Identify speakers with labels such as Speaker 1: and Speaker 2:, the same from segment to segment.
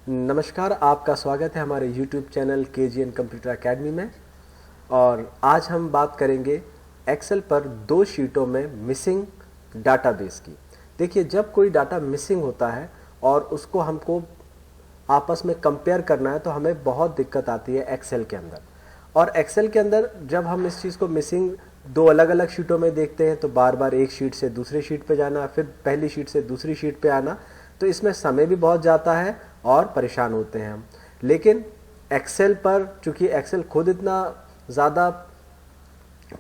Speaker 1: नमस्कार, आपका स्वागत है हमारे YouTube channel KGN computer academy में। और आज हम बात करेंगे एक्सेल पर दो शीटों में मिसिंग डाटाबेस की। देखिए, जब कोई डाटा मिसिंग होता है और उसको हमको आपस में कंपेयर करना है तो हमें बहुत दिक्कत आती है एक्सेल के अंदर। और एक्सेल के अंदर जब हम इस चीज़ को मिसिंग दो अलग अलग शीटों में देखते हैं तो बार बार एक शीट से दूसरी शीट पे जाना, फिर पहली शीट से दूसरी शीट पे आना, तो इसमें समय भी बहुत जाता है और परेशान होते हैं हम। लेकिन एक्सेल पर चूंकि एक्सेल खुद इतना ज़्यादा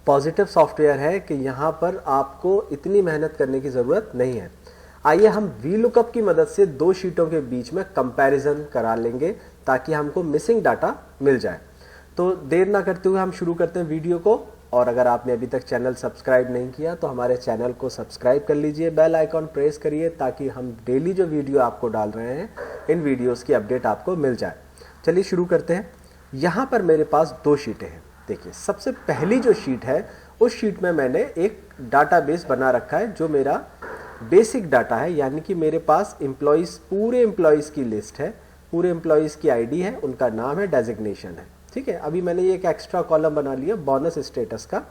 Speaker 1: पॉजिटिव सॉफ्टवेयर है कि यहाँ पर आपको इतनी मेहनत करने की ज़रूरत नहीं है। आइए हम वी लुकअप की मदद से दो शीटों के बीच में कंपैरिजन करा लेंगे ताकि हमको मिसिंग डाटा मिल जाए। तो देर ना करते हुए हम शुरू करते हैं वीडियो को। और अगर आपने अभी तक चैनल सब्सक्राइब नहीं किया तो हमारे चैनल को सब्सक्राइब कर लीजिए, बेल आइकॉन प्रेस करिए ताकि हम डेली जो वीडियो आपको डाल रहे हैं इन वीडियोस की अपडेट आपको मिल जाए। चलिए शुरू करते हैं। यहाँ पर मेरे पास दो शीटें हैं। देखिए, सबसे पहली जो शीट है उस शीट में मैंने एक डाटाबेस बना रखा है जो मेरा बेसिक डाटा है, यानी कि मेरे पास एम्प्लॉइज़, पूरे एम्प्लॉइज़ की लिस्ट है, पूरे एम्प्लॉइज़ की आईडी है, उनका नाम है, डेजिग्नेशन है। ठीक है, अभी मैंने ये एक एक्स्ट्रा कॉलम बना लिया बोनस स्टेटस का।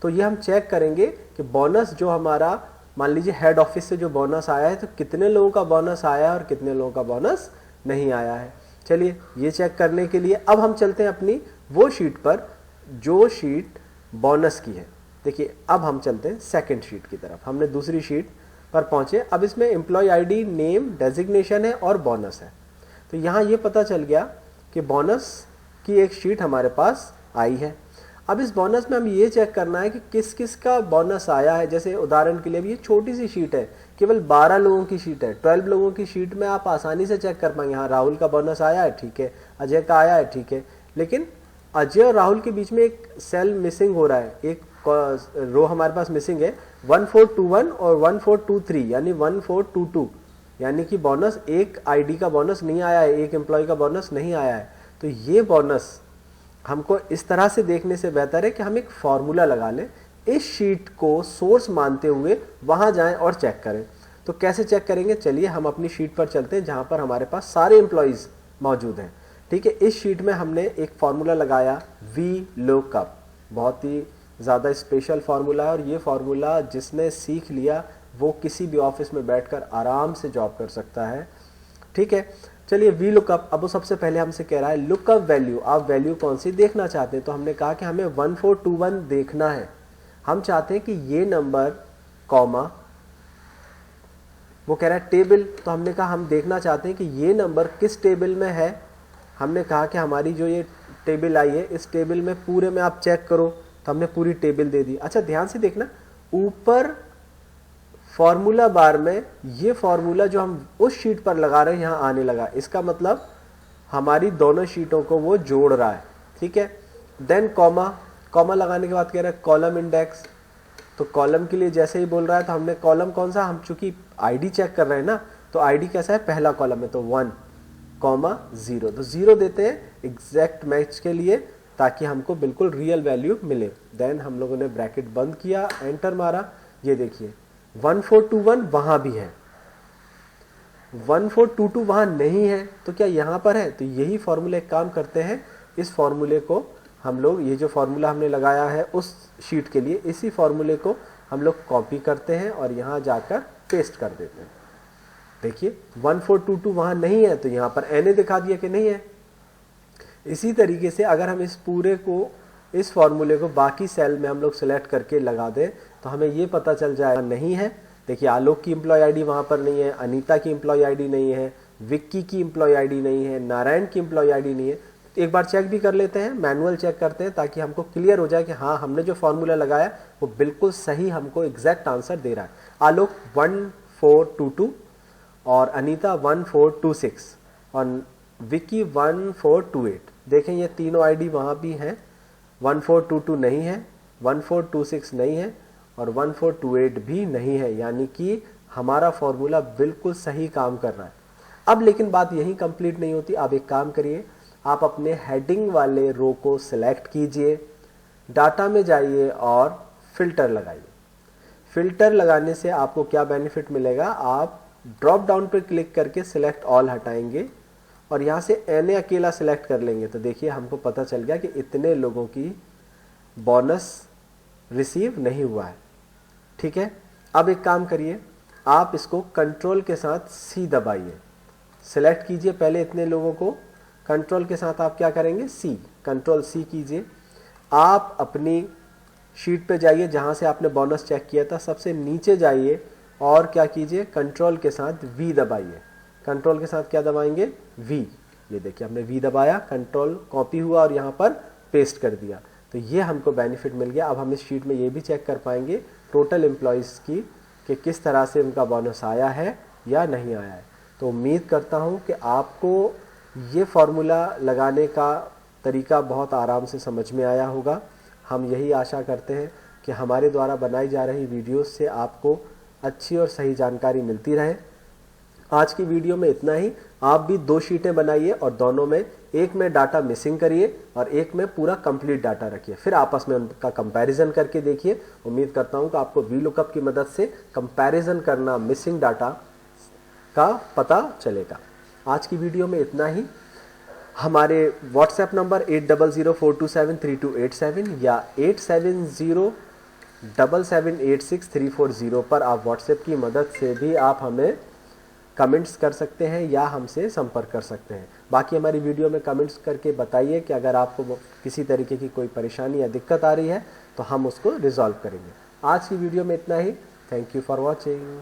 Speaker 1: तो ये हम चेक करेंगे कि बोनस जो हमारा, मान लीजिए हेड ऑफिस से जो बोनस आया है तो कितने लोगों का बोनस आया है और कितने लोगों का बोनस नहीं आया है। चलिए, ये चेक करने के लिए अब हम चलते हैं अपनी वो शीट पर जो शीट बोनस की है। देखिए, अब हम चलते हैं सेकेंड शीट की तरफ। हमने दूसरी शीट पर पहुंचे। अब इसमें एम्प्लॉय आईडी, नेम, डेजिग्नेशन है और बोनस है। तो यहाँ ये पता चल गया कि बोनस की एक शीट हमारे पास आई है। अब इस बोनस में हम ये चेक करना है कि किस किस का बोनस आया है। जैसे उदाहरण के लिए भी ये छोटी सी शीट है, केवल 12 लोगों की शीट है। 12 लोगों की शीट में आप आसानी से चेक कर पाएंगे, हाँ राहुल का बोनस आया है, ठीक है, अजय का आया है, ठीक है। लेकिन अजय और राहुल के बीच में एक सेल मिसिंग हो रहा है, एक रो हमारे पास मिसिंग है, 1421 और 1423 यानी 1422, यानी कि बोनस, एक आईडी का बोनस नहीं आया है, एक एम्प्लॉय का बोनस नहीं आया है। तो ये बोनस हमको इस तरह से देखने से बेहतर है कि हम एक फॉर्मूला लगा लें, इस शीट को सोर्स मानते हुए वहां जाएं और चेक करें। तो कैसे चेक करेंगे, चलिए हम अपनी शीट पर चलते हैं जहां पर हमारे पास सारे एम्प्लॉयज मौजूद हैं। ठीक है, इस शीट में हमने एक फॉर्मूला लगाया, वी लुकअप। बहुत ही ज़्यादा स्पेशल फार्मूला है और ये फार्मूला जिसने सीख लिया वो किसी भी ऑफिस में बैठकर आराम से जॉब कर सकता है। ठीक है, चलिए वी लुकअप। अब वो सबसे पहले हमसे कह रहा है लुकअप वैल्यू, आप वैल्यू कौन सी देखना चाहते हैं। तो हमने कहा कि हमें 1421 देखना है। हम चाहते हैं कि ये नंबर कॉमा, वो कह रहा है टेबल, तो हमने कहा हम देखना चाहते हैं कि ये नंबर किस टेबल में है। हमने कहा कि हमारी जो ये टेबल आई है इस टेबल में पूरे में आप चेक करो, तो हमने पूरी टेबल दे दी। अच्छा, ध्यान से देखना, ऊपर फॉर्मूला बार में ये फॉर्मूला जो हम उस शीट पर लगा रहे हैं यहाँ आने लगा। इसका मतलब हमारी दोनों शीटों को वो जोड़ रहा है। ठीक है, देन कॉमा, कॉमा लगाने के बाद कह रहा है कॉलम इंडेक्स। तो कॉलम के लिए जैसे ही बोल रहा है तो हमने कॉलम कौन सा, हम चूंकि आईडी चेक कर रहे हैं ना, तो आईडी कैसा है, पहला कॉलम है, तो 1, 0, तो 0 देते हैं एग्जैक्ट मैच के लिए ताकि हमको बिल्कुल रियल वैल्यू मिले। देन हम लोगों ने ब्रैकेट बंद किया, एंटर मारा। ये देखिए 1421 वहां भी है, 1422 वहां नहीं है, तो क्या यहां पर है। तो यही फॉर्मूला एक काम करते हैं, इस फॉर्मूले को हम लोग, ये जो फॉर्मूला हमने लगाया है उस शीट के लिए, इसी फॉर्मूले को हम लोग कॉपी करते हैं और यहां जाकर पेस्ट कर देते हैं। देखिए 1422 वहां नहीं है तो यहां पर एन दिखा दिया कि नहीं है। इसी तरीके से अगर हम इस पूरे को, इस फॉर्मूले को बाकी सेल में हम लोग सिलेक्ट करके लगा दें तो हमें ये पता चल जाएगा नहीं है। देखिए, आलोक की एम्प्लॉय आईडी वहां पर नहीं है, अनीता की एम्प्लॉय आईडी नहीं है, विक्की की एम्प्लॉय आईडी नहीं है, नारायण की एम्प्लॉय आईडी नहीं है। तो एक बार चेक भी कर लेते हैं, मैनुअल चेक करते हैं ताकि हमको क्लियर हो जाए कि हाँ हमने जो फॉर्मूला लगाया वो बिल्कुल सही हमको एग्जैक्ट आंसर दे रहा है। आलोक 1422 और अनीता 1426 और विक्की 1428। देखें ये तीनों आईडी वहां भी हैं, 1422 नहीं है, 1426 नहीं है और 1428 भी नहीं है, यानी कि हमारा फॉर्मूला बिल्कुल सही काम कर रहा है। अब लेकिन बात यही कंप्लीट नहीं होती। आप एक काम करिए, आप अपने हेडिंग वाले रो को सिलेक्ट कीजिए, डाटा में जाइए और फिल्टर लगाइए। फिल्टर लगाने से आपको क्या बेनिफिट मिलेगा, आप ड्रॉप डाउन पर क्लिक करके सिलेक्ट ऑल हटाएंगे और यहाँ से एन अकेला सिलेक्ट कर लेंगे तो देखिए हमको पता चल गया कि इतने लोगों की बोनस रिसीव नहीं हुआ है। ठीक है, अब एक काम करिए, आप इसको कंट्रोल के साथ सी दबाइए, सिलेक्ट कीजिए पहले इतने लोगों को, कंट्रोल के साथ आप क्या करेंगे, सी, कंट्रोल सी कीजिए। आप अपनी शीट पे जाइए जहाँ से आपने बोनस चेक किया था, सबसे नीचे जाइए और क्या कीजिए, कंट्रोल के साथ वी दबाइए। कंट्रोल के साथ क्या दबाएंगे, वी। ये देखिए हमने वी दबाया, कंट्रोल कॉपी हुआ और यहाँ पर पेस्ट कर दिया, तो ये हमको बेनिफिट मिल गया। अब हम इस शीट में ये भी चेक कर पाएंगे टोटल एम्प्लॉयज़ की कि किस तरह से उनका बोनस आया है या नहीं आया है। तो उम्मीद करता हूँ कि आपको ये फॉर्मूला लगाने का तरीका बहुत आराम से समझ में आया होगा। हम यही आशा करते हैं कि हमारे द्वारा बनाई जा रही वीडियोस से आपको अच्छी और सही जानकारी मिलती रहे। आज की वीडियो में इतना ही। आप भी 2 शीटें बनाइए और दोनों में, एक में डाटा मिसिंग करिए और एक में पूरा कंप्लीट डाटा रखिए, फिर आपस में उनका कंपैरिजन करके देखिए। उम्मीद करता हूं कि आपको VLOOKUP की मदद से कंपैरिजन करना, मिसिंग डाटा का पता चलेगा। आज की वीडियो में इतना ही। हमारे व्हाट्सएप नंबर 8004273287 या 8707786340 पर आप व्हाट्सएप की मदद से भी आप हमें कमेंट्स कर सकते हैं या हमसे संपर्क कर सकते हैं। बाकी हमारी वीडियो में कमेंट्स करके बताइए कि अगर आपको किसी तरीके की कोई परेशानी या दिक्कत आ रही है तो हम उसको रिजॉल्व करेंगे। आज की वीडियो में इतना ही। Thank you for watching.